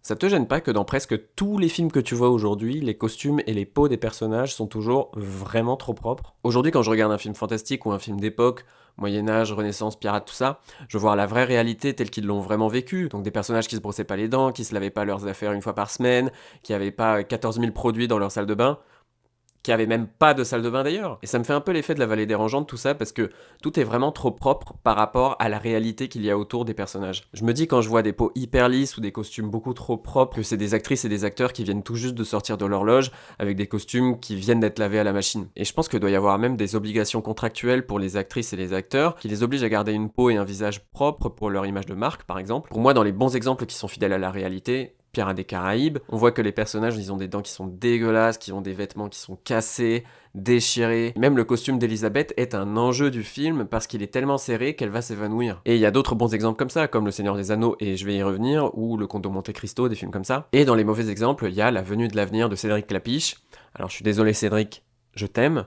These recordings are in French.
Ça te gêne pas que dans presque tous les films que tu vois aujourd'hui, les costumes et les peaux des personnages sont toujours vraiment trop propres? Aujourd'hui, quand je regarde un film fantastique ou un film d'époque, Moyen-Âge, Renaissance, pirate, tout ça, je vois la vraie réalité telle qu'ils l'ont vraiment vécu. Donc des personnages qui se brossaient pas les dents, qui se lavaient pas leurs affaires une fois par semaine, qui avaient pas 14 000 produits dans leur salle de bain, qui avait même pas de salle de bain d'ailleurs. Et ça me fait un peu l'effet de la vallée dérangeante, tout ça, parce que tout est vraiment trop propre par rapport à la réalité qu'il y a autour des personnages. Je me dis quand je vois des peaux hyper lisses ou des costumes beaucoup trop propres, que c'est des actrices et des acteurs qui viennent tout juste de sortir de leur loge avec des costumes qui viennent d'être lavés à la machine. Et je pense qu'il doit y avoir même des obligations contractuelles pour les actrices et les acteurs qui les obligent à garder une peau et un visage propre pour leur image de marque, par exemple. Pour moi, dans les bons exemples qui sont fidèles à la réalité, Pirates des Caraïbes, on voit que les personnages, ils ont des dents qui sont dégueulasses, qui ont des vêtements qui sont cassés, déchirés. Même le costume d'Elisabeth est un enjeu du film parce qu'il est tellement serré qu'elle va s'évanouir. Et il y a d'autres bons exemples comme ça, comme Le Seigneur des Anneaux, et je vais y revenir, ou Le Comte de Monte Cristo, des films comme ça. Et dans les mauvais exemples, il y a La Venue de l'avenir de Cédric Clapiche. Alors je suis désolé Cédric, je t'aime,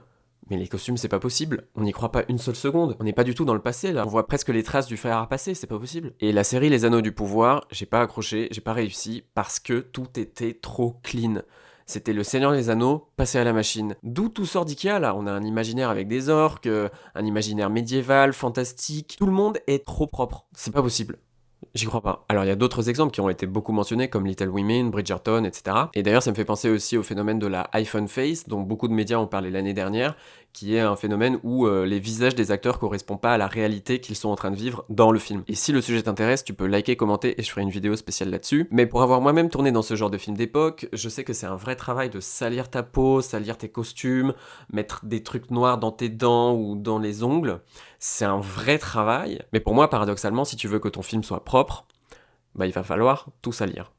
mais les costumes, c'est pas possible. On n'y croit pas une seule seconde. On n'est pas du tout dans le passé, là. On voit presque les traces du fer à repasser, c'est pas possible. Et la série Les Anneaux du Pouvoir, j'ai pas accroché, j'ai pas réussi, parce que tout était trop clean. C'était le Seigneur des Anneaux passé à la machine. D'où tout sort d'Ikea, là. On a un imaginaire avec des orques, un imaginaire médiéval, fantastique. Tout le monde est trop propre. C'est pas possible. J'y crois pas. Alors il y a d'autres exemples qui ont été beaucoup mentionnés comme Little Women, Bridgerton, etc. Et d'ailleurs ça me fait penser aussi au phénomène de la iPhone face dont beaucoup de médias ont parlé l'année dernière, qui est un phénomène où les visages des acteurs correspondent pas à la réalité qu'ils sont en train de vivre dans le film. Et si le sujet t'intéresse, tu peux liker, commenter et je ferai une vidéo spéciale là-dessus. Mais pour avoir moi-même tourné dans ce genre de film d'époque, je sais que c'est un vrai travail de salir ta peau, salir tes costumes, mettre des trucs noirs dans tes dents ou dans les ongles. C'est un vrai travail, mais pour moi, paradoxalement, si tu veux que ton film soit propre, bah il va falloir tout salir.